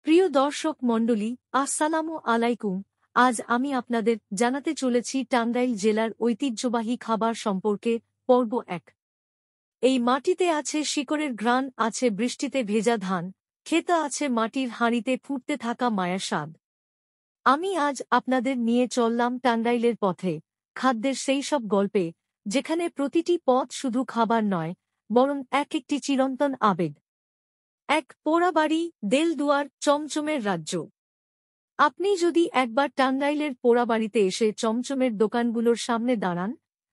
প্রিয় দর্শক মণ্ডলী, আসসালামু আলাইকুম। আজ আমি আপনাদের জানাতে চলেছি টাঙ্গাইল জেলার ঐতিহ্যবাহী খাবার সম্পর্কে। পর্ব ১। এই মাটিতে আছে শিকড়ের ঘ্রাণ, আছে বৃষ্টিতে ভেজা ধান, খেতে আছে মাটির হাঁড়িতে ফুটতে থাকা মায়ার স্বাদ। আমি আজ আপনাদের নিয়ে চললাম টাঙ্গাইলের পথে, খাদ্যের সেই সব গল্পে, যেখানে প্রতিটি পথ শুধু খাবার নয়, বরং একটি চিরন্তন আবেগ। এক পোড়াবাড়ি, দেলদুয়ার, চমচমের রাজ্য। আপনি যদি একবার টাঙ্গাইলের পোড়াবাড়িতে এসে চমচমের দোকানগুলোর সামনে দাঁড়ান,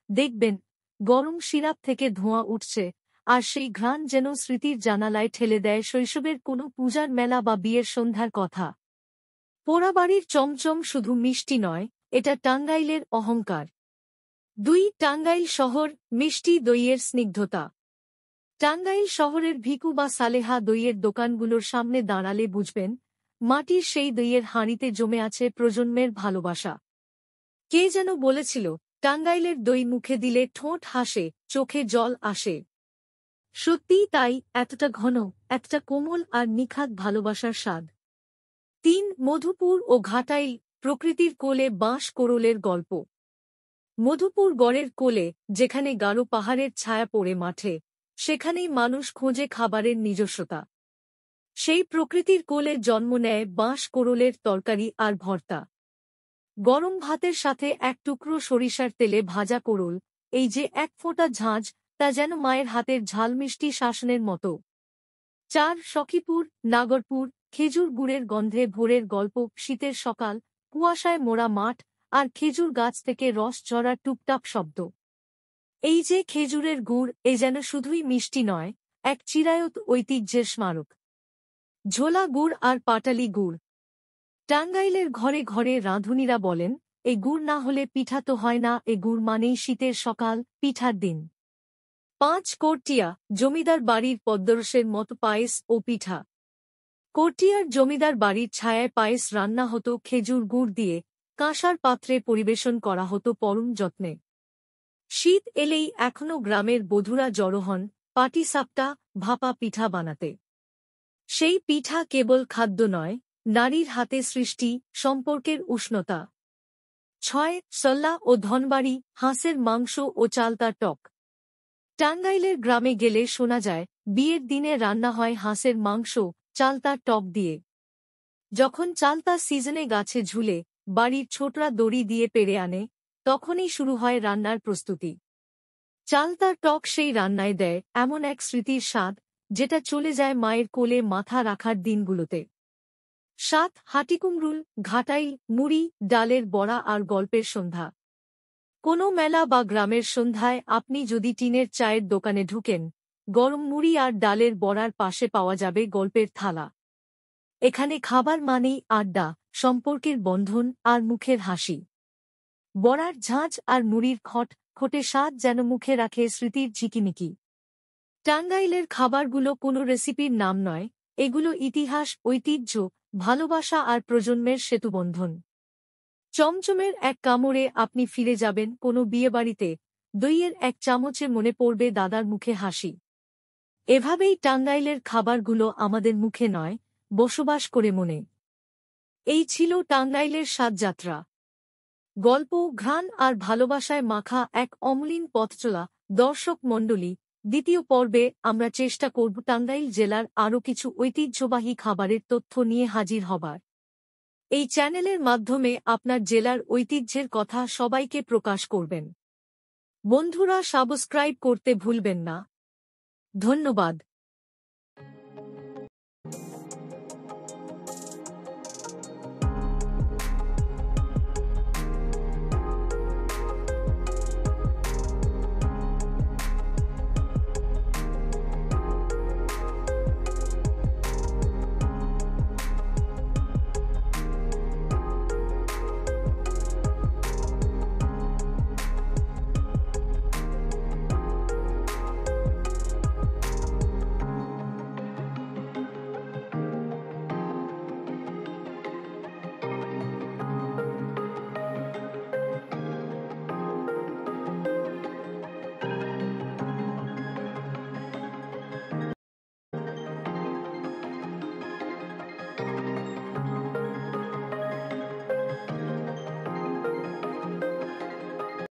দেখবেন গরম সিরাপ থেকে ধোঁয়া উঠছে, আর সেই ঘ্রাণ যেন স্মৃতির জানালায় ঠেলে দেয় শৈশবের কোনো পূজার মেলা বা বিয়ের সন্ধ্যার কথা। পোড়াবাড়ির চমচম শুধু মিষ্টি নয়, এটা টাঙ্গাইলের অহংকার। ২. টাঙ্গাইল শহর, মিষ্টি দইয়ের স্নিগ্ধতা। টাঙ্গাইল শহরের ভিকু বা সালেহা দইয়ের দোকানগুলোর সামনে দাঁড়ালে বুঝবেন, মাটির সেই দইয়ের হাঁড়িতে জমে আছে প্রজন্মের ভালোবাসা। কে যেন বলেছিল, টাঙ্গাইলের দই মুখে দিলে ঠোঁট হাসে, চোখে জল আসে। সত্যিই তাই, এতটা ঘন, এতটা কোমল আর নিখাদ ভালোবাসার স্বাদ। ৩. মধুপুর ও ঘাটাইল, প্রকৃতির কোলে বাঁশ কোরলের গল্প। মধুপুর গড়ের কোলে, যেখানে গাঢ় পাহাড়ের ছায়া পড়ে মাঠে, সেখানেই মানুষ খোঁজে খাবারের নিজস্বতা। সেই প্রকৃতির কোলে জন্ম নেয় বাঁশ কোরলের তরকারি আর ভর্তা। গরম ভাতের সাথে এক টুকরো সরিষার তেলে ভাজা কোরল, এই যে এক ফোঁটা ঝাঁঝ, তা যেন মায়ের হাতের ঝালমিষ্টি শাসনের মতো। ৪. সখীপুর, নাগরপুর, খেজুর গুড়ের গন্ধে ভোরের গল্প, শীতের সকাল, কুয়াশায় মোড়া মাঠ, আর খেজুর গাছ থেকে রস ঝরার টুপটাপ শব্দ। এই যে খেজুরের গুড়, এ যেন শুধুই মিষ্টি নয়, এক চিরায়ত ঐতিহ্যের স্মারক। ঝোলা গুড় আর পাটালি গুড়। টাঙ্গাইলের ঘরে ঘরে রাঁধুনিরা বলেন, এ গুড় না হলে পিঠা তো হয় না, এ গুড় মানেই শীতের সকাল, পিঠার দিন। ৫. কোরটিয়া, জমিদার বাড়ির পদ্মরসের মতো পায়েস ও পিঠা। কোরটিয়ার জমিদার বাড়ির ছায়ায় পায়েস রান্না হতো খেজুর গুড় দিয়ে, কাঁসার পাত্রে পরিবেশন করা হতো পরম যত্নে। শীত এলেই এখনও গ্রামের বধূরা জড়ো হন পাটিসাপটা, ভাপা পিঠা বানাতে। সেই পিঠা কেবল খাদ্য নয়, নারীর হাতে সৃষ্টি, সম্পর্কের উষ্ণতা। ৬. সল্লা ও ধনবাড়ি, হাঁসের মাংস ও চালতার টক। টাঙ্গাইলের গ্রামে গেলে শোনা যায়, বিয়ের দিনে রান্না হয় হাঁসের মাংস, চালতার টক দিয়ে। যখন চালতা সিজনে গাছে ঝুলে, বাড়ির ছোটরা দড়ি দিয়ে পেড়ে আনে, তখনই শুরু হয় রান্নার প্রস্তুতি। চালতার টক সেই রান্নায় দেয় এমন এক স্মৃতির স্বাদ, যেটা চলে যায় মায়ের কোলে মাথা রাখার দিনগুলোতে। ৭. হাটিকুমরুল, ঘাটাইল, মুড়ি, ডালের বড়া আর গল্পের সন্ধ্যা। কোনো মেলা বা গ্রামের সন্ধ্যায় আপনি যদি টিনের চায়ের দোকানে ঢুকেন, গরম মুড়ি আর ডালের বড়ার পাশে পাওয়া যাবে গল্পের থালা। এখানে খাবার মানেই আড্ডা, সম্পর্কের বন্ধন আর মুখের হাসি। বড়ার ঝাঁঝ আর মুড়ির খটখটে স্বাদ যেন মুখে রাখে স্মৃতির ঝিকিমিকি। টাঙ্গাইলের খাবারগুলো কোনো রেসিপির নাম নয়, এগুলো ইতিহাস, ঐতিহ্য, ভালোবাসা আর প্রজন্মের সেতুবন্ধন। চমচমের এক কামড়ে আপনি ফিরে যাবেন কোনো বিয়েবাড়িতে, দইয়ের এক চামচে মনে পড়বে দাদার মুখে হাসি। এভাবেই টাঙ্গাইলের খাবারগুলো আমাদের মুখে নয়, বসবাস করে মনে। এই ছিল টাঙ্গাইলের স্বাদযাত্রা। গল্প, ঘ্রাণ আর ভালোবাসায় মাখা এক অমলিন পথচলা। দর্শক মণ্ডলী, দ্বিতীয় পর্বে আমরা চেষ্টা করব টাঙ্গাইল জেলার আরও কিছু ঐতিহ্যবাহী খাবারের তথ্য নিয়ে হাজির হবার। এই চ্যানেলের মাধ্যমে আপনার জেলার ঐতিহ্যের কথা সবাইকে প্রকাশ করবেন। বন্ধুরা, সাবস্ক্রাইব করতে ভুলবেন না। ধন্যবাদ।